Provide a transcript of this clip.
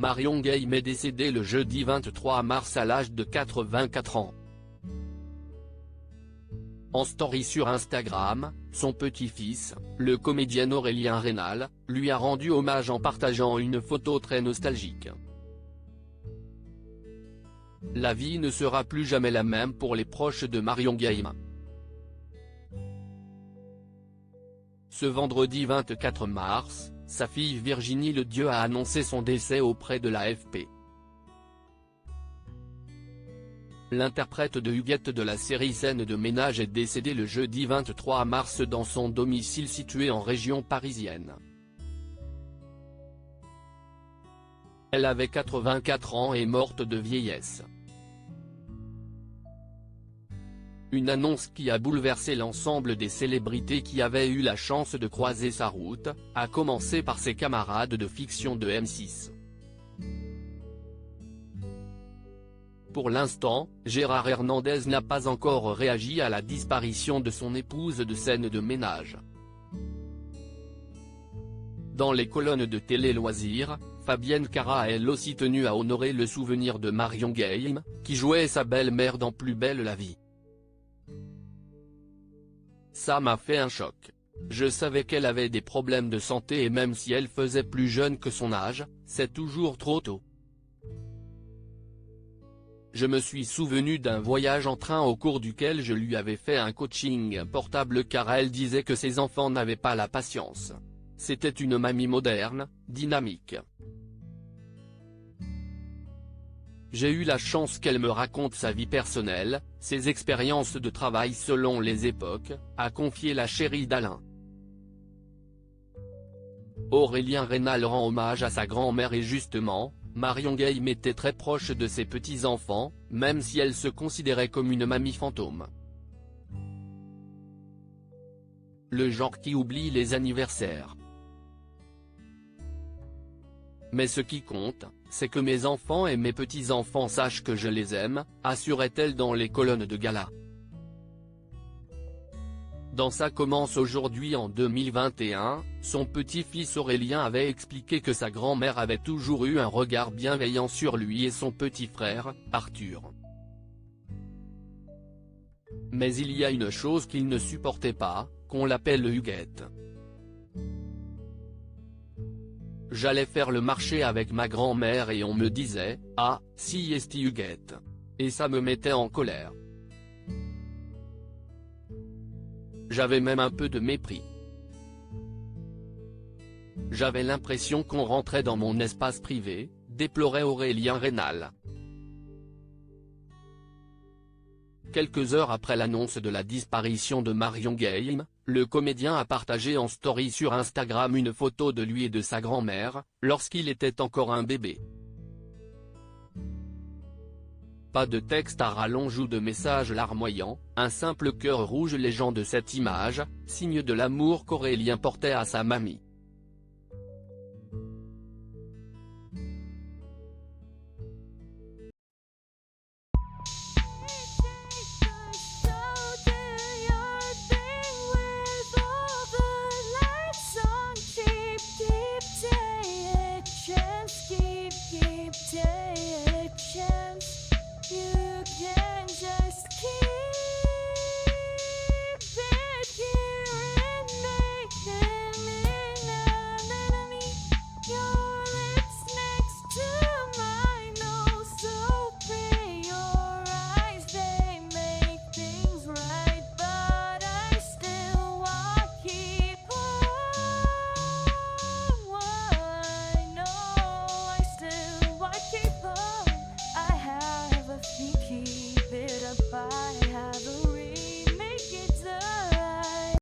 Marion Game est décédée le jeudi 23 mars à l'âge de 84 ans. En story sur Instagram, son petit-fils, le comédien Aurélien Rénal, lui a rendu hommage en partageant une photo très nostalgique. La vie ne sera plus jamais la même pour les proches de Marion Game. Ce vendredi 24 mars, sa fille Virginie Ledieu a annoncé son décès auprès de l'AFP. L'interprète de Huguette de la série Scène de ménage est décédée le jeudi 23 mars dans son domicile situé en région parisienne. Elle avait 84 ans et est morte de vieillesse. Une annonce qui a bouleversé l'ensemble des célébrités qui avaient eu la chance de croiser sa route, à commencer par ses camarades de fiction de M6. Pour l'instant, Gérard Hernandez n'a pas encore réagi à la disparition de son épouse de Scène de ménage. Dans les colonnes de Télé Loisirs, Fabienne Cara a elle aussi tenu à honorer le souvenir de Marion Game, qui jouait sa belle-mère dans Plus belle la vie. Ça m'a fait un choc. Je savais qu'elle avait des problèmes de santé et même si elle faisait plus jeune que son âge, c'est toujours trop tôt. Je me suis souvenu d'un voyage en train au cours duquel je lui avais fait un coaching portable car elle disait que ses enfants n'avaient pas la patience. C'était une mamie moderne, dynamique. J'ai eu la chance qu'elle me raconte sa vie personnelle, ses expériences de travail selon les époques, a confié la chérie d'Alain. Aurélien Rénal rend hommage à sa grand-mère et justement, Marion Game était très proche de ses petits-enfants, même si elle se considérait comme une mamie fantôme. Le genre qui oublie les anniversaires. Mais ce qui compte, c'est que mes enfants et mes petits-enfants sachent que je les aime, assurait-elle dans les colonnes de gala. Dans Ça commence aujourd'hui en 2021, son petit-fils Aurélien avait expliqué que sa grand-mère avait toujours eu un regard bienveillant sur lui et son petit frère, Arthur. Mais il y a une chose qu'il ne supportait pas, qu'on l'appelle Huguette. J'allais faire le marché avec ma grand-mère et on me disait « Ah, si esti Huguette !» et ça me mettait en colère. J'avais même un peu de mépris. J'avais l'impression qu'on rentrait dans mon espace privé, déplorait Aurélien Rénal. Quelques heures après l'annonce de la disparition de Marion Game, le comédien a partagé en story sur Instagram une photo de lui et de sa grand-mère, lorsqu'il était encore un bébé. Pas de texte à rallonge ou de message larmoyant, un simple cœur rouge. Les gens de cette image, signe de l'amour qu'Aurélien portait à sa mamie.